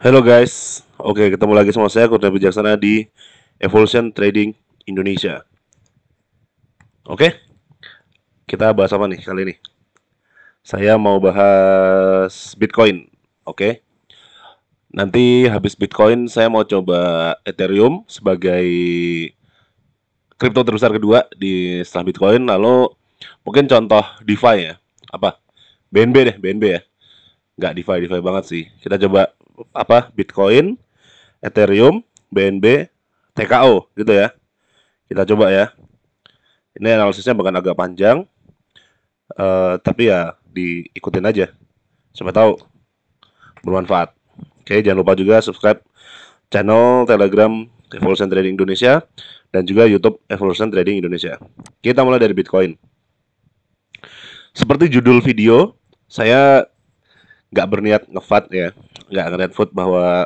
Halo guys, oke ketemu lagi sama saya Kurnia Bijaksana di Evolution Trading Indonesia. Oke, kita bahas apa nih kali ini? Saya mau bahas Bitcoin. Oke, nanti habis Bitcoin saya mau coba Ethereum sebagai kripto terbesar kedua di setelah Bitcoin. Lalu mungkin contoh DeFi ya. Apa? BNB deh, BNB ya. Nggak DeFi, DeFi banget sih. Kita coba apa? Bitcoin, Ethereum, BNB, TKO gitu ya. Kita coba ya. Ini analisisnya bahkan agak panjang, tapi ya diikutin aja. Siapa tahu bermanfaat. Oke, jangan lupa juga subscribe channel Telegram Evolution Trading Indonesia dan juga YouTube Evolution Trading Indonesia. Kita mulai dari Bitcoin. Seperti judul video, saya nggak berniat ngefat ya, nggak ngeliat food bahwa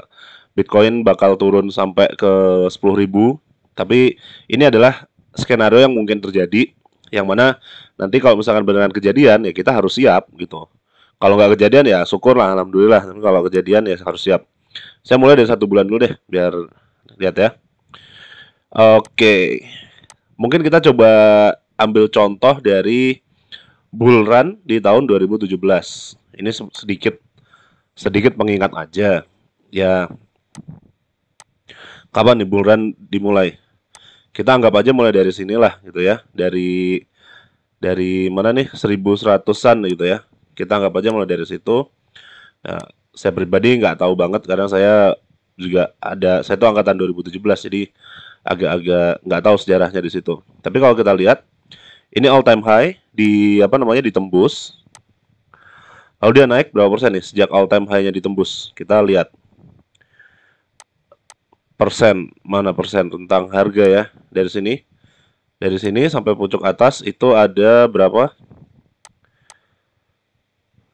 Bitcoin bakal turun sampai ke 10.000. Tapi ini adalah skenario yang mungkin terjadi, yang mana nanti kalau misalkan beneran kejadian ya kita harus siap gitu. Kalau nggak kejadian ya syukurlah, alhamdulillah. Tapi kalau kejadian ya harus siap. Saya mulai dari 1 bulan dulu deh, biar lihat ya. Oke, mungkin kita coba ambil contoh dari bull run di tahun 2017. Ini sedikit sedikit pengingat aja. Ya, kapan nih bull run dimulai? Kita anggap aja mulai dari sinilah gitu ya. Dari mana nih? 1100-an gitu ya. Kita anggap aja mulai dari situ. Nah, saya pribadi nggak tahu banget karena saya tuh angkatan 2017, jadi agak-agak nggak tahu sejarahnya di situ. Tapi kalau kita lihat ini all time high di apa namanya ditembus. Lalu dia naik berapa persen nih sejak all time high-nya ditembus? Kita lihat persen, mana persen tentang harga ya dari sini. Dari sini sampai puncak atas itu ada berapa?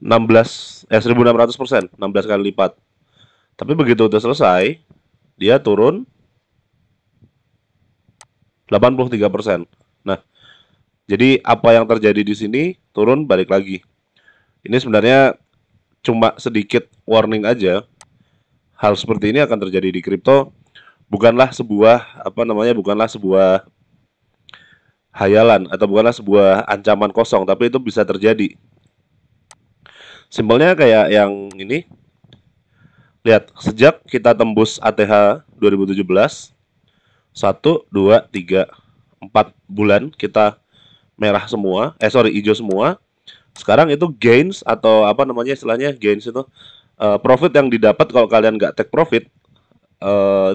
1600%, 16 kali lipat. Tapi begitu udah selesai, dia turun 83%. Nah, jadi apa yang terjadi di sini turun balik lagi. Ini sebenarnya cuma sedikit warning aja. Hal seperti ini akan terjadi di kripto, bukanlah sebuah hayalan atau bukanlah sebuah ancaman kosong, tapi itu bisa terjadi. Simpelnya kayak yang ini, lihat sejak kita tembus ATH 2017, 1, 2, 3, 4 bulan kita merah semua, hijau semua. Sekarang itu gains atau apa namanya istilahnya gains itu profit yang didapat kalau kalian nggak take profit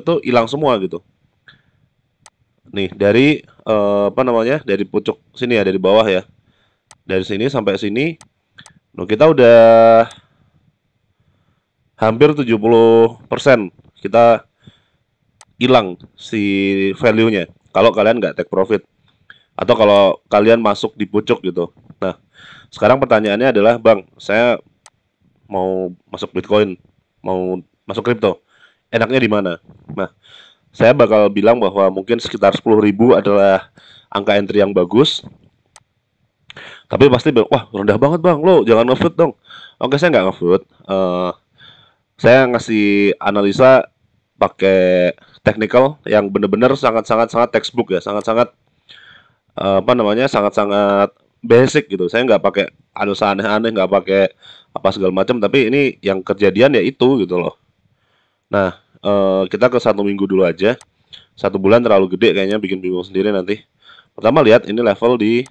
itu hilang semua gitu. Nih dari apa namanya dari pucuk sini ya, dari bawah ya, dari sini sampai sini, kita udah hampir 70% kita hilang si value-nya kalau kalian nggak take profit atau kalau kalian masuk di pucuk gitu. Nah, sekarang pertanyaannya adalah, Bang, saya mau masuk Bitcoin, mau masuk kripto, enaknya di mana? Nah, saya bakal bilang bahwa mungkin sekitar 10.000 adalah angka entry yang bagus. Tapi pasti bilang, wah rendah banget bang, lo jangan nge-float dong. Oke, saya nggak nge-float. Saya ngasih analisa pakai technical yang bener-bener sangat-sangat textbook ya, sangat-sangat apa namanya, sangat-sangat basic gitu. Saya nggak pakai analisa aneh-aneh, nggak pakai apa segala macam. Tapi ini yang kejadian ya itu gitu loh. Nah, kita ke 1 minggu dulu aja. 1 bulan terlalu gede kayaknya, bikin bingung sendiri nanti. Pertama lihat ini level di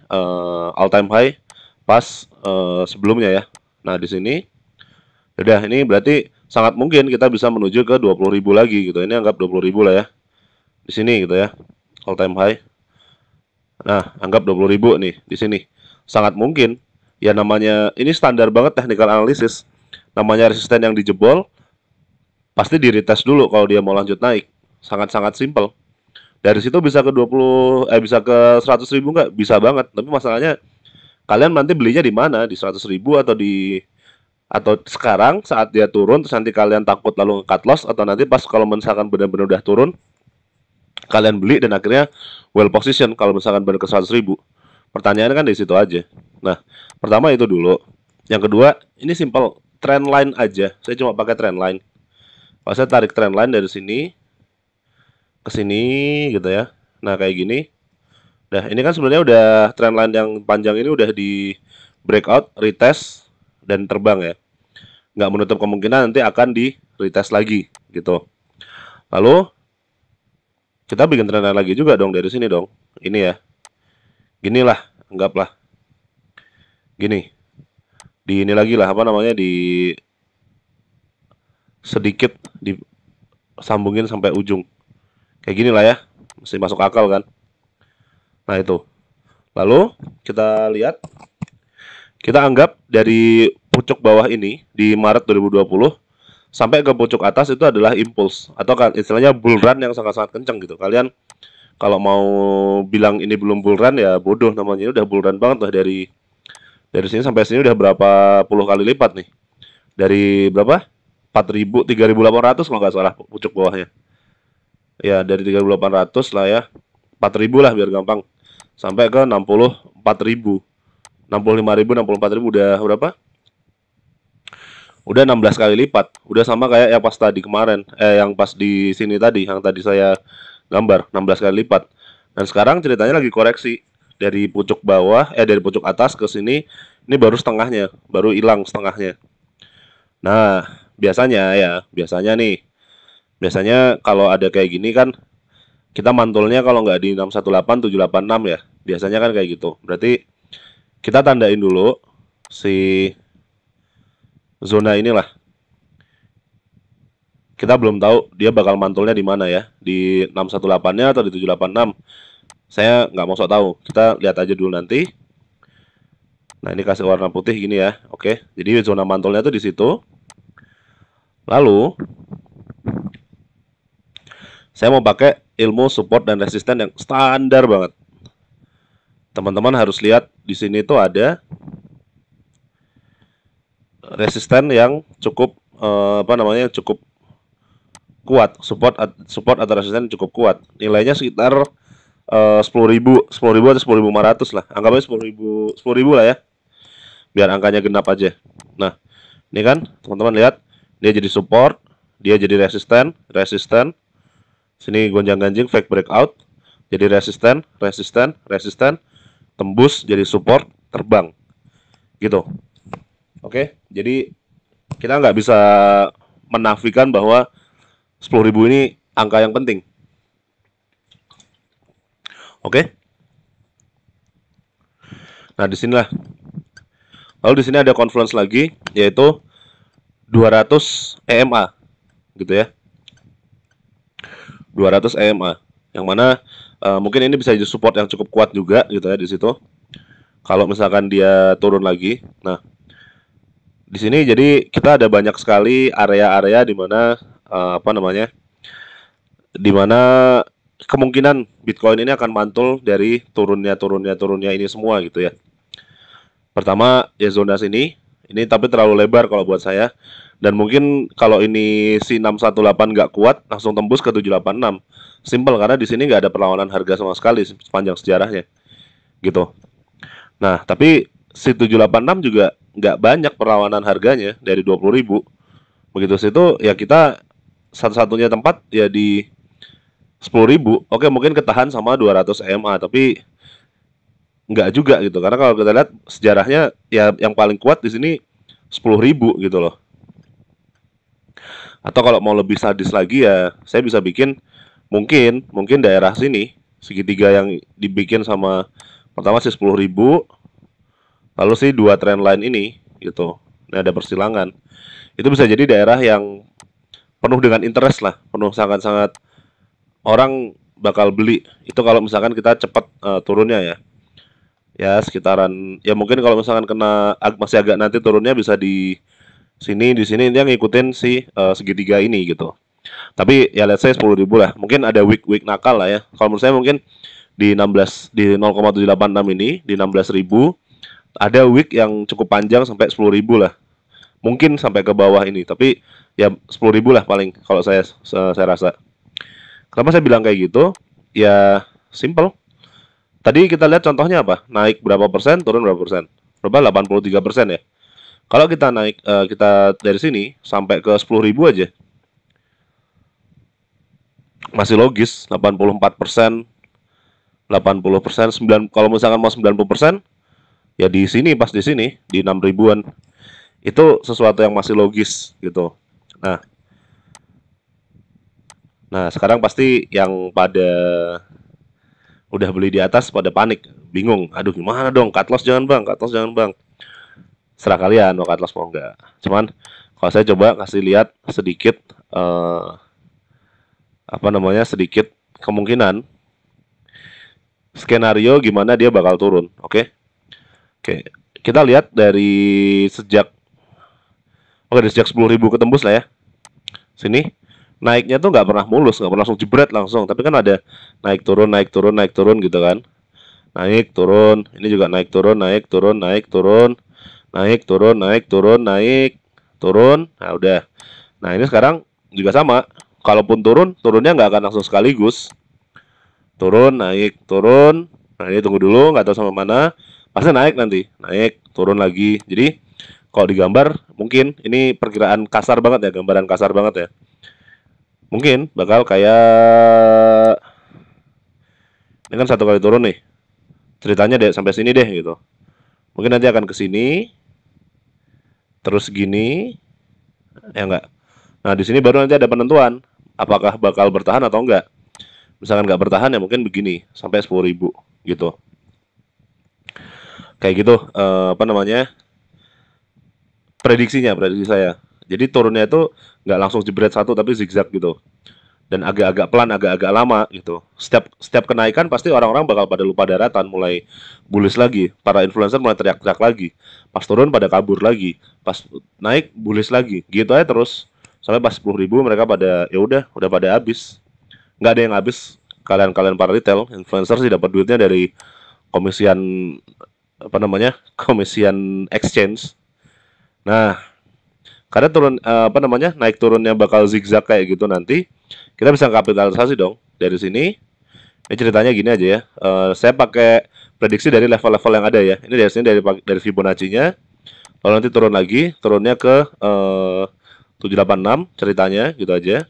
all time high pas sebelumnya ya. Nah di sini, udah ini berarti sangat mungkin kita bisa menuju ke 20.000 lagi gitu. Ini anggap 20.000 lah ya. Di sini gitu ya, all time high. Nah anggap 20.000 nih di sini. Sangat mungkin. Ya namanya ini standar banget technical analysis. Namanya resisten yang dijebol, pasti di retest dulu kalau dia mau lanjut naik. Sangat-sangat simple. Dari situ bisa ke 100.000 nggak? Bisa banget. Tapi masalahnya kalian nanti belinya di mana? Di 100.000 atau sekarang saat dia turun terus nanti kalian takut lalu cut loss, atau nanti pas kalau misalkan benar-benar udah turun kalian beli dan akhirnya well position kalau misalkan benar ke 100.000. Pertanyaannya kan di situ aja. Nah, pertama itu dulu. Yang kedua, ini simple trend line aja. Saya cuma pakai trend line. Kalau saya tarik trendline dari sini ke sini gitu ya. Nah, kayak gini. Nah, ini kan sebenarnya udah trendline yang panjang ini udah di breakout, retest, dan terbang ya. Nggak menutup kemungkinan nanti akan di retest lagi gitu. Lalu kita bikin trendline lagi juga dong dari sini dong. Ini ya. Gini lah, anggaplah. Gini. Di ini lagi lah, apa namanya, di sedikit disambungin sampai ujung. Kayak gini lah ya. Masih masuk akal kan. Nah, itu. Lalu kita lihat, kita anggap dari pucuk bawah ini di Maret 2020 sampai ke pucuk atas itu adalah impuls atau kan istilahnya bull run yang sangat-sangat kencang gitu. Kalian kalau mau bilang ini belum bull run ya bodoh namanya. Ini udah bull run banget lah dari sini sampai sini udah berapa puluh kali lipat nih. Dari berapa? 4.000, 3.800 kalau nggak salah pucuk bawahnya. Ya, dari 3.800 lah ya. 4.000 lah biar gampang. Sampai ke 64.000. 65.000, 64.000 udah berapa? Udah 16 kali lipat. Udah sama kayak yang pas tadi kemarin. Yang pas di sini tadi, yang tadi saya gambar, 16 kali lipat. Dan sekarang ceritanya lagi koreksi dari pucuk bawah, dari pucuk atas ke sini. Ini baru setengahnya, baru hilang setengahnya. Nah, biasanya kalau ada kayak gini kan kita mantulnya kalau nggak di 618 786 ya. Biasanya kan kayak gitu. Berarti kita tandain dulu si zona inilah. Kita belum tahu dia bakal mantulnya di mana ya. Di 618-nya atau di 786. Saya nggak mau sok tahu. Kita lihat aja dulu nanti. Nah, ini kasih warna putih gini ya. Oke. Jadi zona mantulnya tuh di situ. Lalu saya mau pakai ilmu support dan resisten yang standar banget. Teman-teman harus lihat di sini tuh ada resisten yang cukup cukup kuat, support atau resisten cukup kuat. Nilainya sekitar 10.000 atau 10.500 lah. Anggapnya 10.000 lah ya. Biar angkanya genap aja. Nah, ini kan teman-teman lihat dia jadi support, dia jadi resisten. Sini gonjang-ganjing fake breakout, jadi resisten, tembus jadi support, terbang. Gitu. Oke, jadi kita nggak bisa menafikan bahwa 10.000 ini angka yang penting. Oke. Nah, disinilah. Lalu di sini ada confluence lagi, yaitu 200 EMA, gitu ya. 200 EMA, yang mana mungkin ini bisa jadi support yang cukup kuat juga, gitu ya di situ. Kalau misalkan dia turun lagi, nah di sini jadi kita ada banyak sekali area-area di mana di mana kemungkinan Bitcoin ini akan mantul dari turunnya ini semua gitu ya. Pertama ya zona sini, ini tapi terlalu lebar kalau buat saya. Dan mungkin kalau ini si 618 nggak kuat, langsung tembus ke 786. Simple karena di sini nggak ada perlawanan harga sama sekali sepanjang sejarahnya, gitu. Nah tapi si 786 juga nggak banyak perlawanan harganya dari 20.000. Begitu situ ya kita satu-satunya tempat ya di 10.000. Oke mungkin ketahan sama 200 EMA tapi nggak juga gitu karena kalau kita lihat sejarahnya ya yang paling kuat di sini 10.000 gitu loh. Atau kalau mau lebih sadis lagi ya saya bisa bikin mungkin daerah sini segitiga yang dibikin sama pertama sih 10.000, lalu sih dua trendline ini gitu. Ini ada persilangan. Itu bisa jadi daerah yang penuh dengan interest lah, penuh sangat-sangat orang bakal beli. Itu kalau misalkan kita cepat turunnya ya. Ya sekitaran ya mungkin kalau misalkan kena masih agak nanti turunnya bisa di sini dia ngikutin si segitiga ini gitu. Tapi ya let's say 10.000 lah. Mungkin ada week nakal lah ya. Kalau menurut saya mungkin di 0,786 ini di 16.000 ada week yang cukup panjang sampai 10.000 lah. Mungkin sampai ke bawah ini, tapi ya 10.000 lah paling kalau saya rasa. Kenapa saya bilang kayak gitu? Ya simple. Tadi kita lihat contohnya apa? Naik berapa persen, turun berapa persen? Berapa? 83% ya. Kalau kita naik kita dari sini sampai ke 10.000 aja. masih logis. 84%, 80%, 9, kalau misalkan mau 90%, ya di sini, pas di sini di 6 ribuan. Itu sesuatu yang masih logis gitu. Nah, sekarang pasti yang pada udah beli di atas pada panik, bingung. Aduh, gimana dong? Cut loss jangan bang, cut loss jangan bang. Serah kalian mau cut loss mau enggak. Cuman kalau saya coba kasih lihat sedikit sedikit kemungkinan skenario gimana dia bakal turun. Oke. Oke. Kita lihat dari sejak dari sejak 10.000 ketembus lah ya. Sini naiknya tuh nggak pernah mulus, nggak pernah langsung jebret langsung, tapi kan ada naik turun, naik turun, naik turun gitu kan. Naik turun, ini juga naik turun, naik turun, naik turun, naik turun, naik turun, naik turun. Nah udah. Nah ini sekarang juga sama. Kalaupun turun, turunnya nggak akan langsung sekaligus. Turun, naik, turun. Nah ini tunggu dulu, nggak tahu sama mana. Pasti naik nanti, naik, turun lagi. Jadi kalau digambar, mungkin ini perkiraan kasar banget ya, gambaran kasar banget ya. Mungkin bakal kayak ini kan satu kali turun nih. Ceritanya deh sampai sini deh gitu. Mungkin nanti akan ke sini, terus gini, ya enggak. Nah di sini baru nanti ada penentuan, apakah bakal bertahan atau enggak. Misalkan nggak bertahan ya mungkin begini sampai 10.000 gitu. Kayak gitu, prediksi saya. Jadi turunnya itu nggak langsung jebret satu tapi zigzag gitu. Dan agak-agak pelan, agak-agak lama gitu. Setiap kenaikan pasti orang-orang bakal pada lupa daratan, mulai bullish lagi. Para influencer mulai teriak-teriak lagi. Pas turun pada kabur lagi. Pas naik bullish lagi. Gitu aja terus. Sampai pas 10.000 mereka pada ya udah pada habis. Nggak ada yang habis. Kalian para retail, influencer sih dapat duitnya dari komisian komisian exchange. Nah, karena turun naik turunnya bakal zigzag kayak gitu nanti, kita bisa kapitalisasi dong dari sini. Ini ceritanya gini aja ya. Saya pakai prediksi dari level-level yang ada ya. Ini dari sini dari Fibonacci-nya. Lalu nanti turun lagi, turunnya ke 786 ceritanya gitu aja.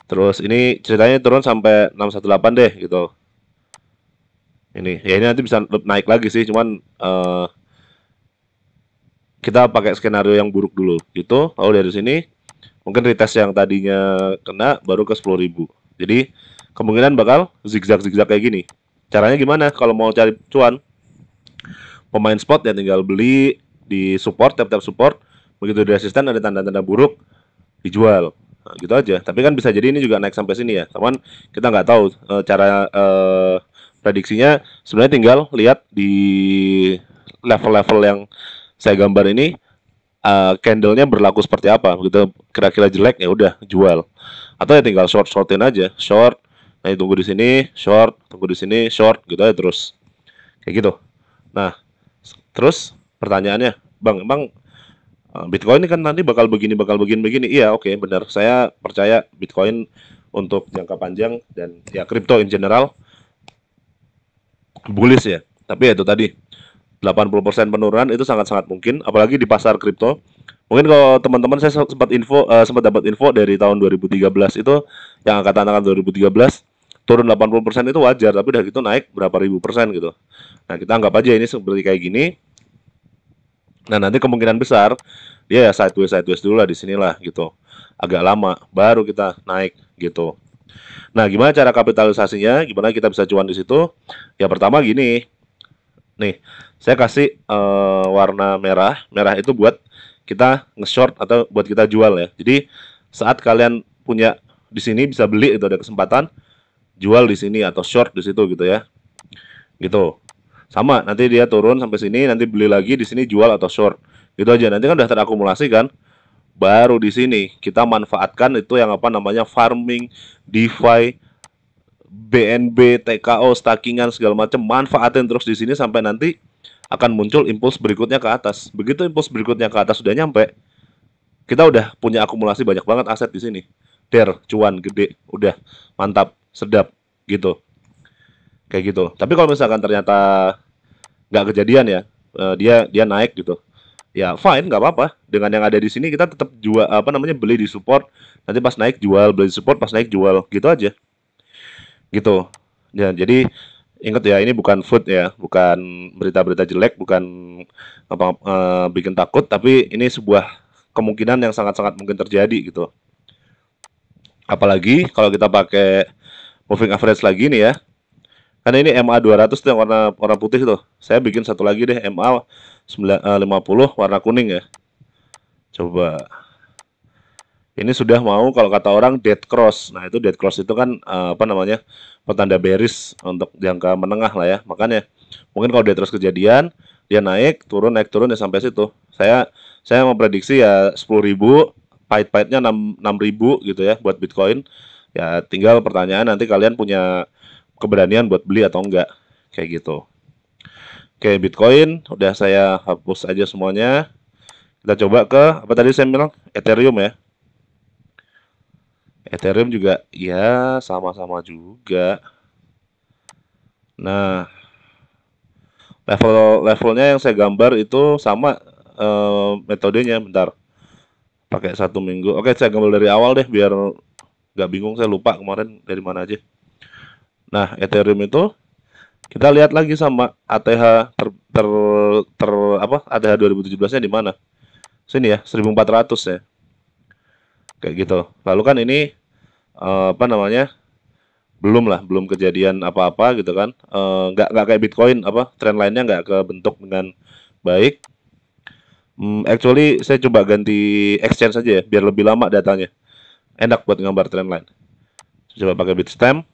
Terus ini ceritanya turun sampai 618 deh gitu. Ini nanti bisa naik lagi sih, cuman kita pakai skenario yang buruk dulu gitu. Lalu dari sini mungkin retest yang tadinya kena baru ke 10.000. Jadi kemungkinan bakal zigzag kayak gini. Caranya gimana? Kalau mau cari cuan, pemain spot ya tinggal beli di support, tap support. Begitu di resisten ada tanda-tanda buruk, dijual. Nah, gitu aja. Tapi kan bisa jadi ini juga naik sampai sini ya. Cuman kita nggak tahu cara prediksinya. Sebenarnya tinggal lihat di level-level yang saya gambar ini, candlenya berlaku seperti apa. Begitu kira-kira jelek ya udah jual. Atau ya tinggal shortin aja, short. Nah, tunggu di sini, short, tunggu di sini, short, gitu aja terus. Kayak gitu. Nah, terus pertanyaannya, Bang, emang Bitcoin ini kan nanti bakal begini begini. Iya, oke, benar. Saya percaya Bitcoin untuk jangka panjang dan ya crypto in general bullish ya. Tapi ya itu tadi 80% penurunan itu sangat-sangat mungkin, apalagi di pasar kripto. Mungkin kalau teman-teman saya sempat dapat info dari tahun 2013 itu yang angkatan 2013 turun 80% itu wajar, tapi udah gitu naik berapa ribu persen gitu. Nah, kita anggap aja ini seperti kayak gini. Nah, nanti kemungkinan besar dia ya sideways dulu lah di sinilah gitu. Agak lama baru kita naik gitu. Nah, gimana cara kapitalisasinya? Gimana kita bisa cuan di situ? Ya pertama gini. Nih, saya kasih warna merah. Merah itu buat kita nge-short atau buat kita jual ya. Jadi saat kalian punya di sini bisa beli itu ada kesempatan, jual di sini atau short di situ gitu ya. Gitu. Sama, nanti dia turun sampai sini, nanti beli lagi di sini jual atau short. Gitu aja. Nanti kan udah terakumulasi kan. Baru di sini kita manfaatkan itu yang farming, DeFi, BNB, TKO, stakingan segala macam, manfaatin terus di sini sampai nanti akan muncul impuls berikutnya ke atas. Begitu impuls berikutnya ke atas sudah nyampe, kita udah punya akumulasi banyak banget aset di sini. Cuan gede, udah mantap, sedap gitu. Kayak gitu. Tapi kalau misalkan ternyata nggak kejadian ya, dia naik gitu. ya fine, nggak apa-apa. Dengan yang ada di sini kita tetap jual apa namanya beli di support, nanti pas naik jual, beli di support pas naik jual, gitu aja. Gitu. Ya, jadi ingat ya ini bukan food ya, bukan berita-berita jelek, bukan bikin takut, tapi ini sebuah kemungkinan yang sangat-sangat mungkin terjadi gitu. Apalagi kalau kita pakai moving average lagi nih ya. Kan ini MA 200 tuh yang warna warna putih tuh. Saya bikin satu lagi deh MA 50 warna kuning ya. Coba. Ini sudah mau kalau kata orang dead cross. Nah, itu dead cross itu kan apa namanya? Petanda bearish untuk jangka menengah lah ya. Makanya mungkin kalau dead cross kejadian, dia naik turun ya sampai situ. Saya memprediksi ya 10.000, pahit-pahitnya 6.000 gitu ya buat Bitcoin. Ya tinggal pertanyaan nanti kalian punya keberanian buat beli atau enggak. Kayak gitu. Oke, Bitcoin udah saya hapus aja semuanya. Kita coba ke apa tadi saya bilang? Ethereum ya. Ethereum juga ya sama-sama juga. Nah, levelnya yang saya gambar itu sama metodenya. Bentar, pakai 1 minggu. Oke, saya gambar dari awal deh biar nggak bingung. Saya lupa kemarin dari mana aja. Nah, Ethereum itu kita lihat lagi sama ATH apa ATH 2017-nya di mana? Sini ya, 1400 ya. Kayak gitu. Lalu kan ini apa namanya? Belum kejadian apa-apa gitu kan. Nggak kayak Bitcoin apa trend lainnya nggak kebentuk dengan baik. Actually saya coba ganti exchange aja ya biar lebih lama datanya. Enak buat gambar trend line. Coba pakai Bitstamp.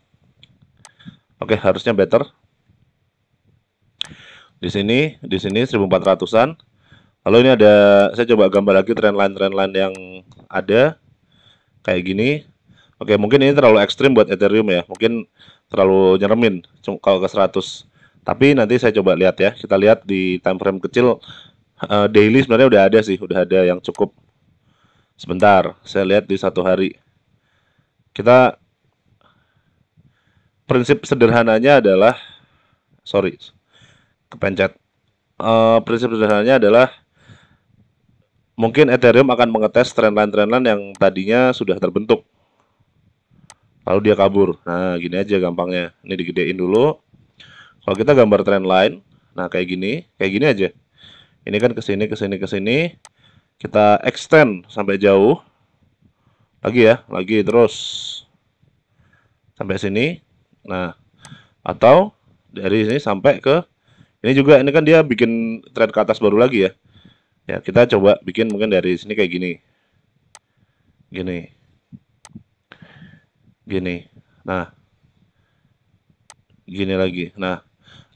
Oke, harusnya better. Di sini 1400-an. Lalu ini ada saya coba gambar lagi trend line yang ada kayak gini. Oke, mungkin ini terlalu ekstrim buat Ethereum ya. Mungkin terlalu nyeremin kalau ke 100. Tapi nanti saya coba lihat ya. Kita lihat di time frame kecil daily sebenarnya udah ada sih, udah ada yang cukup. Sebentar, saya lihat di 1 hari. Kita prinsip sederhananya adalah sorry, kepencet. Prinsip sederhananya adalah mungkin Ethereum akan mengetes trend line yang tadinya sudah terbentuk. Lalu dia kabur. Nah, gini aja gampangnya. Ini digedein dulu. Kalau kita gambar trend line, nah kayak gini aja. Ini kan kesini, kesini, kesini. Kita extend sampai jauh. Lagi ya, lagi terus sampai sini. Nah, atau dari sini sampai ke ini juga. Ini kan dia bikin trend ke atas baru lagi ya. Ya, kita coba bikin mungkin dari sini kayak gini. Gini. Gini. Nah, gini lagi. Nah,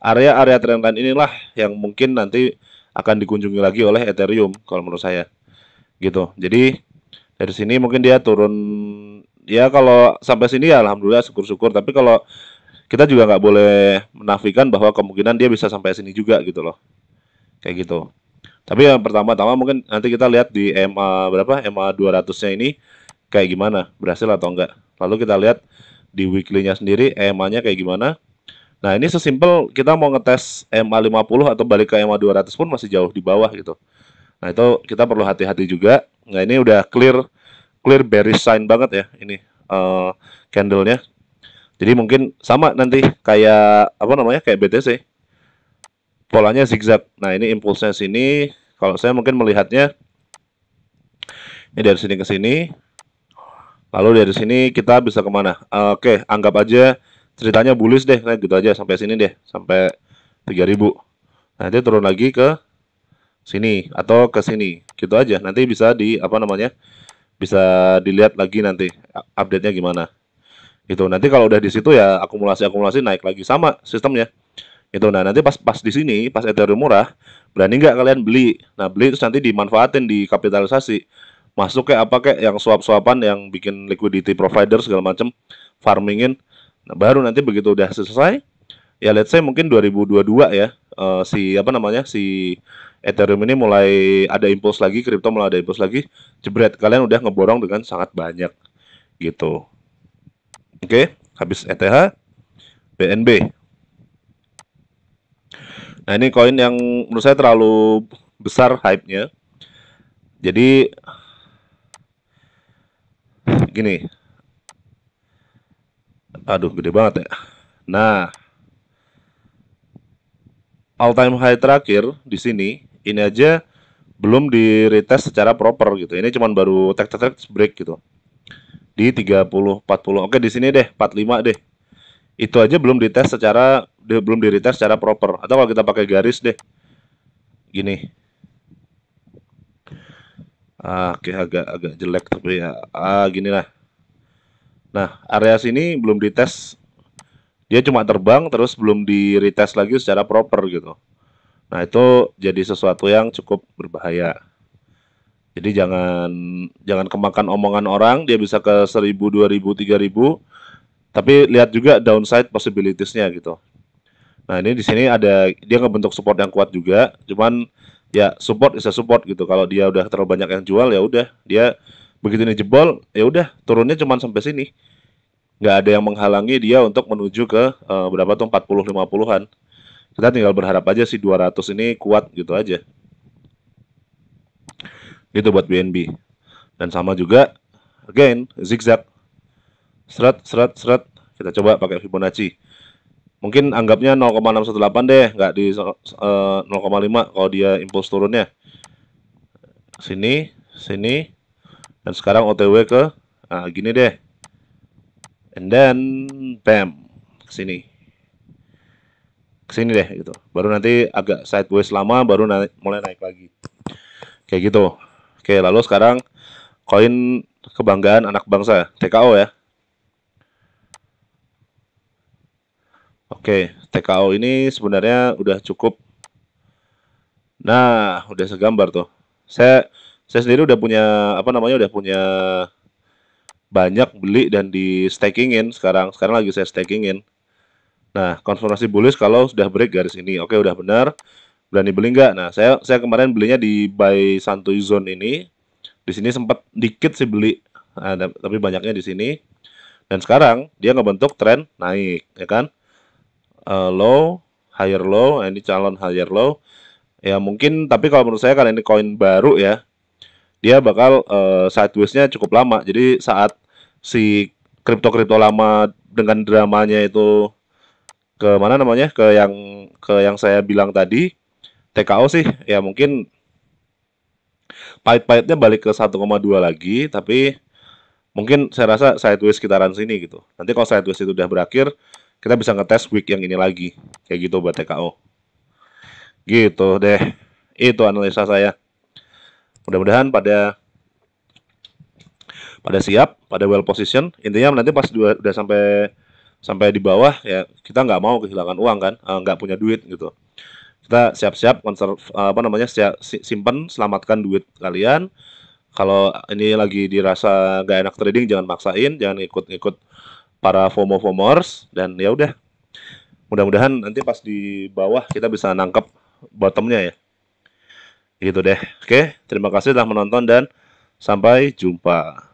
area-area trend line inilah yang mungkin nanti akan dikunjungi lagi oleh Ethereum kalau menurut saya. Gitu. Jadi dari sini mungkin dia turun ya kalau sampai sini ya alhamdulillah syukur-syukur. Tapi kalau kita juga nggak boleh menafikan bahwa kemungkinan dia bisa sampai sini juga gitu loh. Kayak gitu. Tapi yang pertama-tama mungkin nanti kita lihat di EMA berapa? EMA 200-nya ini kayak gimana? Berhasil atau enggak? Lalu kita lihat di weekly-nya sendiri EMA-nya kayak gimana? Nah, ini sesimpel kita mau ngetes EMA 50 atau balik ke EMA 200 pun masih jauh di bawah gitu. Nah, itu kita perlu hati-hati juga. Nah, ini udah clear bearish sign banget ya ini candle-nya. Jadi mungkin sama nanti kayak apa namanya? Kayak BTC. Polanya zigzag. Nah, ini impulsnya sini. Kalau saya mungkin melihatnya ini dari sini ke sini. Lalu dari sini kita bisa kemana? Oke, anggap aja ceritanya bullish deh, nah gitu aja sampai sini deh, sampai 3000. Nanti turun lagi ke sini atau ke sini, gitu aja. Nanti bisa di apa namanya? Bisa dilihat lagi nanti update-nya gimana. Gitu. Nanti kalau udah di situ ya akumulasi naik lagi sama sistemnya. Itu nah nanti pas di sini, pas Ethereum murah, berani nggak kalian beli? Nah, beli terus nanti dimanfaatin di kapitalisasi. Masuk kayak apa kayak yang swap-swapan yang bikin liquidity provider segala macam, farmingin. Nah, baru nanti begitu udah selesai, ya let's say mungkin 2022 ya, si apa namanya si Ethereum ini mulai ada impuls lagi, kripto mulai ada impuls lagi, jebret kalian udah ngeborong dengan sangat banyak gitu. Oke, habis ETH, BNB. Nah ini koin yang menurut saya terlalu besar hype-nya. Jadi gini, aduh gede banget ya. Nah, all time high terakhir di sini ini aja belum di retest secara proper gitu. Ini cuman baru tek break gitu. Di 30 40. Oke, di sini deh 45 deh. Itu aja belum dites secara belum di retest secara proper. Atau kalau kita pakai garis deh. Gini. Oke, agak agak jelek tapi ya gini lah. Nah, area sini belum dites. Dia cuma terbang terus belum di retest lagi secara proper gitu. Nah, itu jadi sesuatu yang cukup berbahaya. Jadi jangan jangan kemakan omongan orang, dia bisa ke 1000, 2000, 3000, tapi lihat juga downside possibilities-nya gitu. Nah, ini di sini ada dia ngebentuk support yang kuat juga, cuman ya support bisa support gitu. Kalau dia udah terlalu banyak yang jual ya udah, dia begitu ini jebol, ya udah turunnya cuman sampai sini. Nggak ada yang menghalangi dia untuk menuju ke berapa tuh 40 50-an. Kita tinggal berharap aja si 200 ini kuat gitu aja. Gitu buat BNB. Dan sama juga again zigzag seret seret seret. Kita coba pakai Fibonacci. Mungkin anggapnya 0,618 deh, nggak di 0,5 kalau dia impuls turunnya. Sini, sini, dan sekarang OTW ke gini deh. And then bam, kesini. Kesini deh gitu. Baru nanti agak sideways lama baru mulai naik lagi. Kayak gitu. Oke, lalu sekarang koin kebanggaan anak bangsa, TKO ya. Oke, TKO ini sebenarnya udah cukup. Nah, udah segambar tuh. Saya sendiri udah punya apa namanya udah punya banyak beli dan di stakingin sekarang. Sekarang lagi saya stakingin. Nah, konfirmasi bullish kalau sudah break garis ini. Oke, udah benar. Berani beli nggak? Nah, saya kemarin belinya di buy santuy zone ini. Di sini sempat dikit sih beli. Nah, tapi banyaknya di sini. Dan sekarang dia ngebentuk tren naik, ya kan? Low, higher low, nah ini calon higher low. Ya mungkin, tapi kalau menurut saya karena ini koin baru ya, dia bakal sideways-nya cukup lama. Jadi saat si kripto-kripto lama dengan dramanya itu ke mana namanya? Ke yang saya bilang tadi, TKO sih ya mungkin pahit-pahitnya balik ke 1,2 lagi, tapi mungkin saya rasa sideways sekitaran sini gitu. Nanti kalau sideways itu udah berakhir, kita bisa ngetes week yang ini lagi. Kayak gitu buat TKO. Gitu deh. Itu analisa saya. Mudah-mudahan pada siap, pada well position. Intinya nanti pas udah sampai sampai di bawah ya kita nggak mau kehilangan uang kan, nggak punya duit gitu. Kita siap-siap apa namanya simpen, selamatkan duit kalian. Kalau ini lagi dirasa nggak enak trading, jangan maksain, jangan ikut-ikut para FOMO-FOMOers dan ya udah. Mudah-mudahan nanti pas di bawah kita bisa nangkep bottomnya ya. Gitu deh. Oke, terima kasih telah menonton dan sampai jumpa.